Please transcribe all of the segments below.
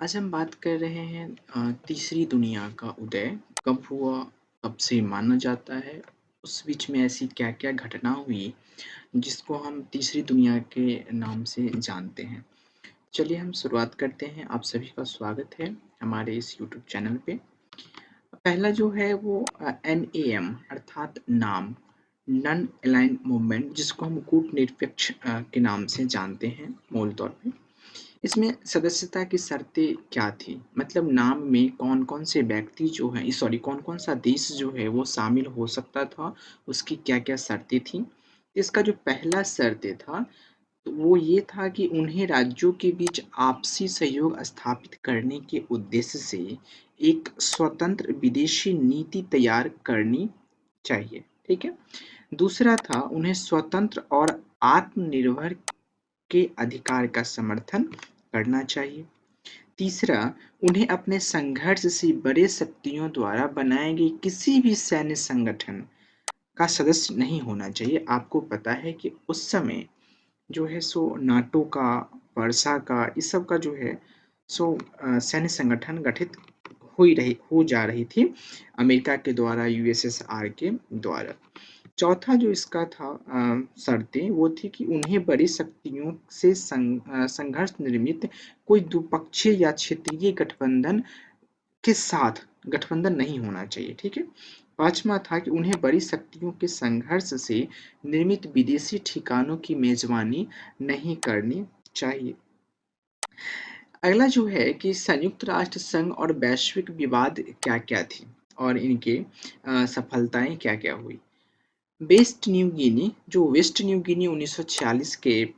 आज हम बात कर रहे हैं तीसरी दुनिया का उदय कब हुआ, कब से माना जाता है, उस बीच में ऐसी क्या-क्या घटना हुई जिसको हम तीसरी दुनिया के नाम से जानते हैं। चलिए हम शुरुआत करते हैं। आप सभी का स्वागत है हमारे इस यूट्यूब चैनल पे। पहला जो है वो NAM अर्थात नाम, नॉन अलाइन्ड मूवमेंट जिसको हम कूटनिरपेक्ष के नाम से जानते हैं मूल तौर पे। इसमें सदस्यता की शर्तें क्या थी? मतलब नाम में कौन-कौन से व्यक्ति जो हैं सॉरी कौन-कौन सा देश जो है वो शामिल हो सकता था, उसकी क्या-क्या शर्तें थीं? इसका जो पहला शर्त था, तो वो ये था कि उन्हें राज्यों के बीच आपसी सहयोग स्थापित करने के उद्देश्य से एक स्वतंत्र विदेशी नीति तैयार करनी चाहिए, ठीक है? दूसरा था उन्हें स्वतंत्र और आत्मनिर्भर के अधिकार का समर्थन करना चाहिए। तीसरा, उन्हें अपने संघर्ष से बड़े शक्तियों द्वारा बनाए गए किसी भी सैन्य संगठन का सदस्य नहीं होना चाहिए। आपको पता है कि उस समय जो है सो नाटो का, वर्षा का, इस सब का जो है सो सैन्य संगठन गठित हो जा रही थी अमेरिका के द्वारा, यूएसएसआर के द्वारा। चौथा जो इसका था शर्तें वो थी कि उन्हें बड़ी शक्तियों से संघर्ष निर्मित कोई द्विपक्षीय या क्षेत्रीय गठबंधन के साथ गठबंधन नहीं होना चाहिए, ठीक है? पाँचवां था कि उन्हें बड़ी शक्तियों के संघर्ष से निर्मित विदेशी ठिकानों की मेजबानी नहीं करनी चाहिए। अगला जो है कि संयुक्त राष्ट्र संघ और वैश्विक विवाद क्या-क्या थी और इनके सफलताएं क्या-क्या हुई। वेस्ट न्यू गिनी 1946 के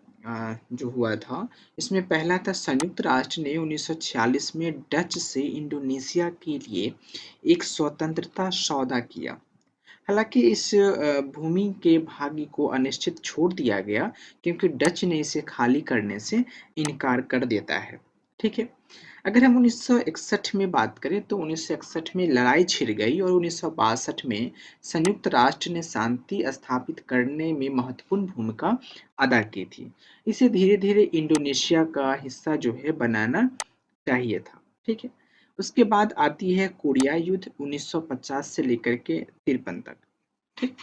जो हुआ था, इसमें पहला था संयुक्त राष्ट्र ने 1946 में डच से इंडोनेशिया के लिए एक स्वतंत्रता सौदा किया। हालांकि इस भूमि के भाग्य को अनिश्चित छोड़ दिया गया क्योंकि डच ने इसे खाली करने से इनकार कर देता है। ठीक है। अगर हम 1961 में बात करें तो 1961 में लड़ाई छिड़ गई और 1962 में संयुक्त राष्ट्र ने शांति स्थापित करने में महत्वपूर्ण भूमिका अदा की थी। इसे धीरे धीरे इंडोनेशिया का हिस्सा जो है बनाना चाहिए था। ठीक है। उसके बाद आती है कोरिया युद्ध 1950 से लेकर के 53 तक। ठीक।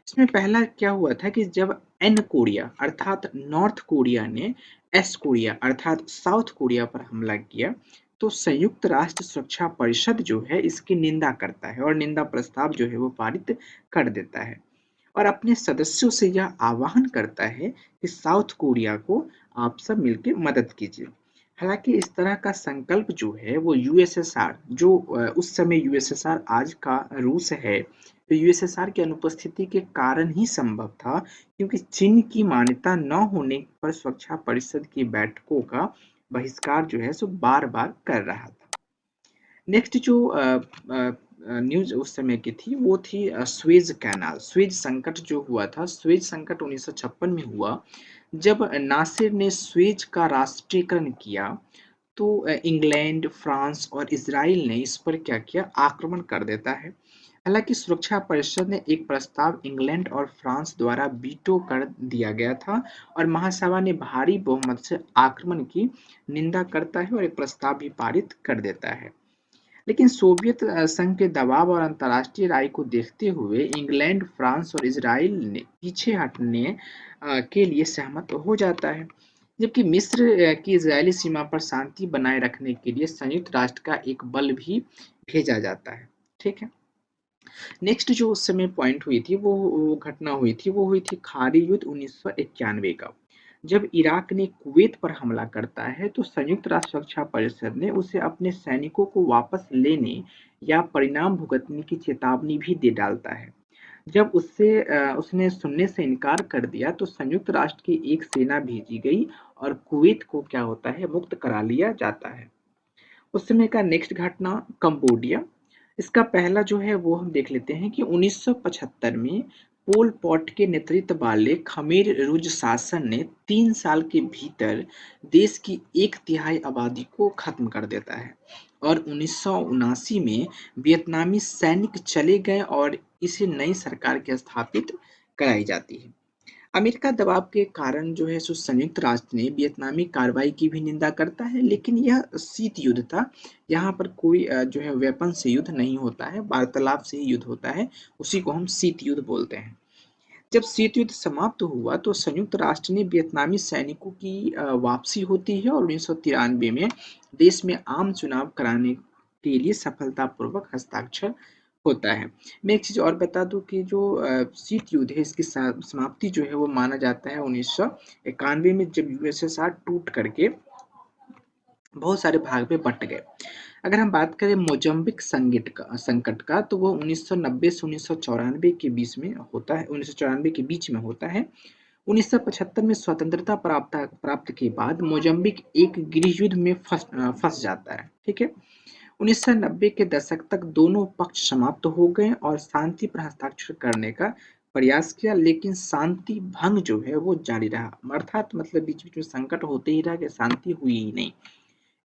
इसमें पहला क्या हुआ था कि जब एन कोरिया अर्थात नॉर्थ कोरिया ने एस कोरिया अर्थात साउथ कोरिया पर हमला किया, तो संयुक्त राष्ट्र सुरक्षा परिषद जो है इसकी निंदा करता है और निंदा प्रस्ताव जो है वो पारित कर देता है और अपने सदस्यों से यह आह्वान करता है कि साउथ कोरिया को आप सब मिलकर मदद कीजिए। हालांकि इस तरह का संकल्प जो है वो यूएसएसआर जो उस समय यूएसएसआर आज का रूस है, तो यूएसएसआर की अनुपस्थिति के कारण ही संभव था क्योंकि चीन की मान्यता न होने पर सुरक्षा परिषद की बैठकों का बहिष्कार जो है सो बार-बार कर रहा था। नेक्स्ट जो न्यूज़ उस समय की थी वो थी स्वेज कैनाल। स्वेज संकट जो हुआ था, स्वेज संकट 1956 में हुआ जब नासिर ने स्वेज का राष्ट्रीयकरण किया, तो इंग्लैंड, फ्रांस और इज़राइल ने इस पर क्या किया, आक्रमण कर देता है। हालांकि सुरक्षा परिषद ने एक प्रस्ताव इंग्लैंड और फ्रांस द्वारा वीटो कर दिया गया था और महासभा ने भारी बहुमत से आक्रमण की निंदा करता है और एक प्रस्ताव भी पारित कर देता है। लेकिन सोवियत संघ के दबाव और अंतर्राष्ट्रीय राय को देखते हुए इंग्लैंड, फ्रांस और इज़राइल ने पीछे हटने के लिए सहमत हो जाता है। जबकि मिस्र की इज़रायली सीमा पर शांति बनाए रखने के लिए संयुक्त राष्ट्र का एक बल भी भेजा जाता है। ठीक है। नेक्स्ट जो उस समय पॉइंट हुई थी वो घटना हुई थी वो हुई थी खाड़ी युद्ध 1991 का। जब इराक ने कुवैत पर हमला करता है तो संयुक्त राष्ट्र सुरक्षा परिषद ने उसे अपने सैनिकों को वापस लेने या परिणाम भुगतने की चेतावनी भी दे डालता है। जब उसने सुनने से इनकार कर दिया तो संयुक्त राष्ट्र की एक सेना भेजी गई और कुवैत को क्या होता है, मुक्त करा लिया जाता है। उस समय का नेक्स्ट घटना कंबोडिया। इसका पहला जो है वो हम देख लेते हैं कि 1975 में पोल पॉट के नेतृत्व वाले खमेर रुज शासन ने 3 साल के भीतर देश की 1/3 आबादी को खत्म कर देता है और 1979 में वियतनामी सैनिक चले गए और इसे नई सरकार की स्थापित कराई जाती है। अमेरिका दबाव के कारण जो है सो संयुक्त राष्ट्र ने वियतनामी कार्रवाई की भी निंदा करता है, लेकिन यह शीत युद्ध था। यहाँ पर कोई जो है वेपन से युद्ध नहीं होता है, वार्तालाप से ही युद्ध होता है। उसी को हम शीत युद्ध बोलते हैं। जब शीत युद्ध समाप्त हुआ तो संयुक्त राष्ट्र ने वियतनामी सैनिकों की वापसी होती है और 1993 में देश में आम चुनाव कराने के लिए सफलतापूर्वक हस्ताक्षर होता है। मैं एक चीज़ और बता दूं कि जो शीत युद्ध है इसकी समाप्ति जो है वो माना जाता है 1991 में, जब यूएसएसआर टूट करके बहुत सारे भाग में बट गए। अगर हम बात करें मोजाम्बिक संकट का तो वो 1990 से 1994 के बीच में होता है, 1994 के बीच में होता है। 1975 में स्वतंत्रता प्राप्त के बाद मोजाम्बिक एक गृह युद्ध में फंस जाता है। ठीक है। 1990 के दशक तक दोनों पक्ष समाप्त हो गए और शांति पर हस्ताक्षर करने का प्रयास किया, लेकिन शांति भंग जो है वो जारी रहा। अर्थात मतलब बीच बीच में संकट होते ही रहा कि शांति हुई ही नहीं।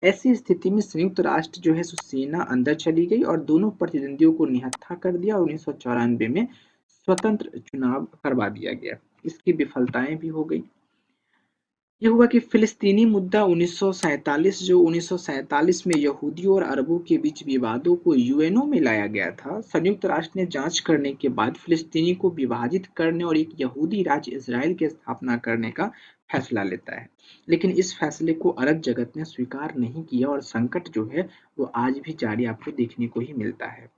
ऐसी स्थिति में संयुक्त राष्ट्र जो है सो सेना अंदर चली गई और दोनों प्रतिद्वंदियों को निहत्था कर दिया और 1994 में स्वतंत्र चुनाव करवा दिया गया। इसकी विफलताएं भी हो गई। ये हुआ कि फिलिस्तीनी मुद्दा 1947 जो 1947 में यहूदियों और अरबों के बीच विवादों को यूएनओ में लाया गया था। संयुक्त राष्ट्र ने जांच करने के बाद फिलिस्तीनी को विभाजित करने और एक यहूदी राज्य इजराइल की स्थापना करने का फैसला लेता है, लेकिन इस फैसले को अरब जगत ने स्वीकार नहीं किया और संकट जो है वो आज भी जारी आपको देखने को ही मिलता है।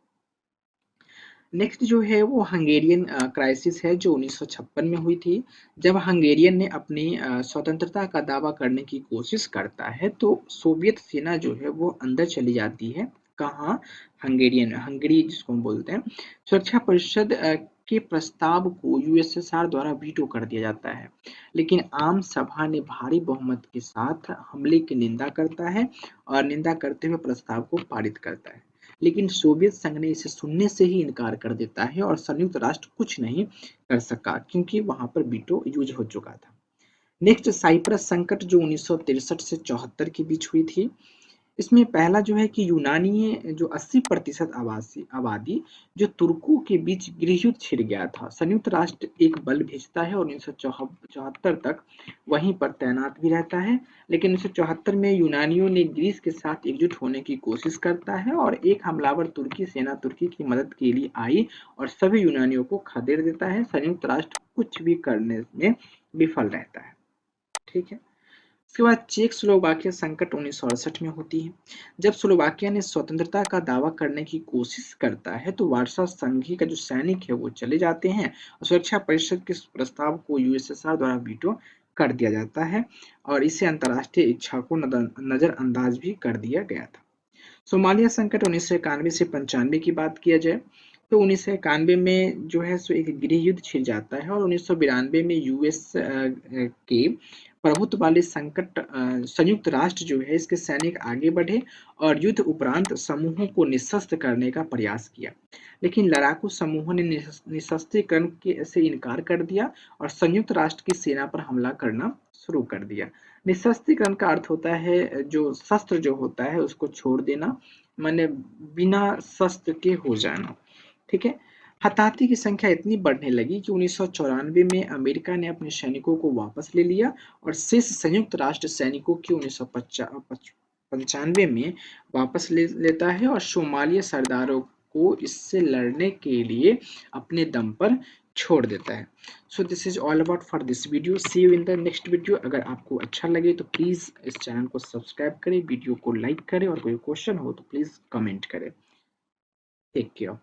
नेक्स्ट जो है वो हंगेरियन क्राइसिस है जो 1956 में हुई थी। जब हंगेरियन ने अपनी स्वतंत्रता का दावा करने की कोशिश करता है तो सोवियत सेना जो है वो अंदर चली जाती है। कहाँ? हंगरी जिसको हम बोलते हैं। सुरक्षा परिषद के प्रस्ताव को यूएसएसआर द्वारा वीटो कर दिया जाता है, लेकिन आम सभा ने भारी बहुमत के साथ हमले की निंदा करता है और निंदा करते हुए प्रस्ताव को पारित करता है। लेकिन सोवियत संघ ने इसे सुनने से ही इनकार कर देता है और संयुक्त राष्ट्र कुछ नहीं कर सका क्योंकि वहां पर वीटो यूज हो चुका था। नेक्स्ट साइप्रस संकट जो 1963 से 74 के बीच हुई थी। इसमें पहला जो है कि यूनानी जो 80% आबादी जो तुर्कों के बीच गृहयुद्ध छिड़ गया था। संयुक्त राष्ट्र एक बल भेजता है और 1974 तक वहीं पर तैनात भी रहता है, लेकिन 1974 में यूनानियों ने ग्रीस के साथ एकजुट होने की कोशिश करता है और एक हमलावर तुर्की सेना तुर्की की मदद के लिए आई और सभी यूनानियों को खदेड़ देता है। संयुक्त राष्ट्र कुछ भी करने में विफल रहता है। ठीक है। उसके बाद चेक स्लोवाकिया संकट 1968 में होती है। जब स्लोवाकिया ने स्वतंत्रता का दावा करने की कोशिश करता है तो वार्सा संधि का जो सैनिक है वो चले जाते हैं और सुरक्षा परिषद के प्रस्ताव को यूएसएसआर द्वारा वीटो कर दिया जाता है और इसे अंतर्राष्ट्रीय इच्छा को नजरअंदाज भी कर दिया गया था। सोमालिया संकट 1991 से 95 की बात किया जाए तो 1991 में जो है सो एक गृह युद्ध छिड़ जाता है और 1992 में यूएस के प्रभुत्व वाले संयुक्त राष्ट्र जो है इसके सैनिक आगे बढ़े और युद्ध उपरांत समूहों को निशस्त्र करने का प्रयास किया, लेकिन लड़ाकू समूहों ने निशस्त्रीकरण से इनकार कर दिया और संयुक्त राष्ट्र की सेना पर हमला करना शुरू कर दिया। निशस्त्रीकरण का अर्थ होता है जो शस्त्र जो होता है उसको छोड़ देना, माने बिना शस्त्र के हो जाना। ठीक है। हताहती की संख्या इतनी बढ़ने लगी कि 1994 में अमेरिका ने अपने सैनिकों को वापस ले लिया और शेष संयुक्त राष्ट्र सैनिकों की 1995 में वापस लेता है और सोमालिया सरदारों को इससे लड़ने के लिए अपने दम पर छोड़ देता है। So this is all about for this video. See you in the next video. अगर आपको अच्छा लगे तो प्लीज़ इस चैनल को सब्सक्राइब करें, वीडियो को लाइक करें और कोई क्वेश्चन हो तो प्लीज़ कमेंट करें। Take care.